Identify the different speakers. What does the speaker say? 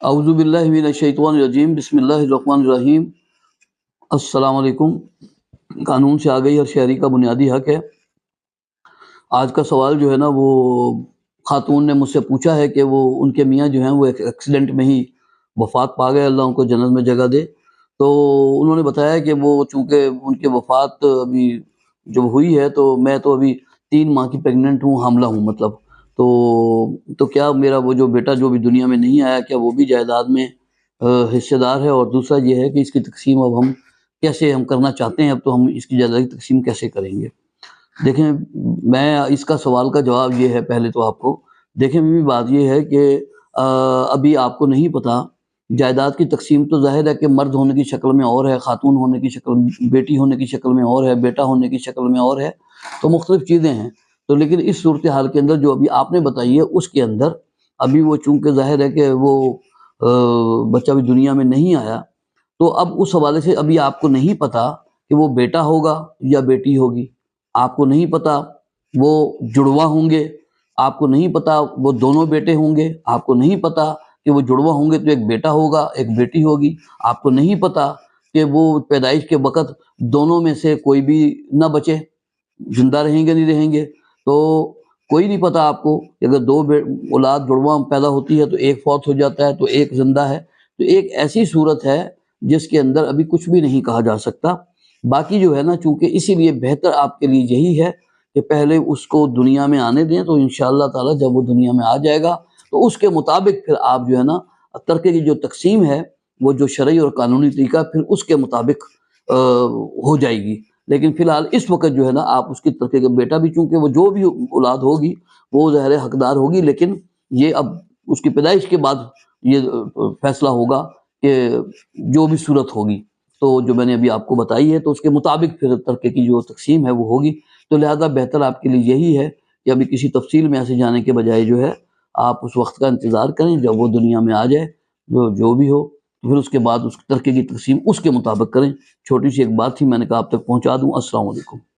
Speaker 1: اعوذ باللہ من الشیطان الرجیم، بسم اللہ الرحمن الرحیم۔ السلام علیکم۔ قانون سے آگئی ہر شہری کا بنیادی حق ہے۔ آج کا سوال جو ہے نا وہ خاتون نے مجھ سے پوچھا ہے کہ وہ ان کے میاں جو ہیں وہ ایک ایکسیڈنٹ میں ہی وفات پا گئے، اللہ ان کو جنت میں جگہ دے۔ تو انہوں نے بتایا کہ وہ چونکہ ان کی وفات ابھی جب ہوئی ہے تو میں تو ابھی 3 ماہ کی پریگننٹ ہوں، حاملہ ہوں مطلب، تو کیا میرا وہ جو بیٹا جو بھی دنیا میں نہیں آیا کیا وہ بھی جائیداد میں حصے دار ہے؟ اور دوسرا یہ ہے کہ اس کی تقسیم اب ہم کیسے ہم کرنا چاہتے ہیں، اب تو ہم اس کی جائیداد کی تقسیم کیسے کریں گے؟ دیکھیں، میں اس کا سوال کا جواب یہ ہے، پہلے تو آپ کو دیکھیں میری بات یہ ہے کہ ابھی آپ کو نہیں پتہ جائیداد کی تقسیم تو ظاہر ہے کہ مرد ہونے کی شکل میں اور ہے، خاتون ہونے کی شکل، بیٹی ہونے کی شکل میں اور ہے، بیٹا ہونے کی شکل میں اور ہے، تو مختلف چیزیں ہیں۔ تو لیکن اس صورتحال کے اندر جو ابھی آپ نے بتائی ہے اس کے اندر ابھی وہ چونکہ ظاہر ہے کہ وہ بچہ بھی دنیا میں نہیں آیا، تو اب اس حوالے سے ابھی آپ کو نہیں پتہ کہ وہ بیٹا ہوگا یا بیٹی ہوگی، آپ کو نہیں پتہ وہ جڑواں ہوں گے، آپ کو نہیں پتہ وہ دونوں بیٹے ہوں گے، آپ کو نہیں پتہ کہ وہ جڑواں ہوں گے تو ایک بیٹا ہوگا ایک بیٹی ہوگی، آپ کو نہیں پتہ کہ وہ پیدائش کے وقت دونوں میں سے کوئی بھی نہ بچے، زندہ رہیں گے نہیں رہیں گے، تو کوئی نہیں پتہ آپ کو کہ اگر 2 اولاد جڑواں پیدا ہوتی ہے تو ایک فوت ہو جاتا ہے تو ایک زندہ ہے، تو ایک ایسی صورت ہے جس کے اندر ابھی کچھ بھی نہیں کہا جا سکتا۔ باقی جو ہے نا، چونکہ اسی لیے بہتر آپ کے لیے یہی ہے کہ پہلے اس کو دنیا میں آنے دیں، تو انشاءاللہ تعالی جب وہ دنیا میں آ جائے گا تو اس کے مطابق پھر آپ جو ہے نا ترکے کی جو تقسیم ہے وہ جو شرعی اور قانونی طریقہ پھر اس کے مطابق ہو جائے گی۔ لیکن فی الحال اس وقت جو ہے نا آپ اس کی ترکے کا بیٹا بھی، چونکہ وہ جو بھی اولاد ہوگی وہ ظاہر حقدار ہوگی، لیکن یہ اب اس کی پیدائش کے بعد یہ فیصلہ ہوگا کہ جو بھی صورت ہوگی تو جو میں نے ابھی آپ کو بتائی ہے تو اس کے مطابق پھر ترکے کی جو تقسیم ہے وہ ہوگی۔ تو لہذا بہتر آپ کے لیے یہی ہے کہ ابھی کسی تفصیل میں ایسے جانے کے بجائے جو ہے آپ اس وقت کا انتظار کریں جب وہ دنیا میں آ جائے، جو بھی ہو، پھر اس کے بعد اس ترکے کی تقسیم اس کے مطابق کریں۔ چھوٹی سی ایک بات تھی، میں نے کہا آپ تک پہنچا دوں۔ السلام علیکم۔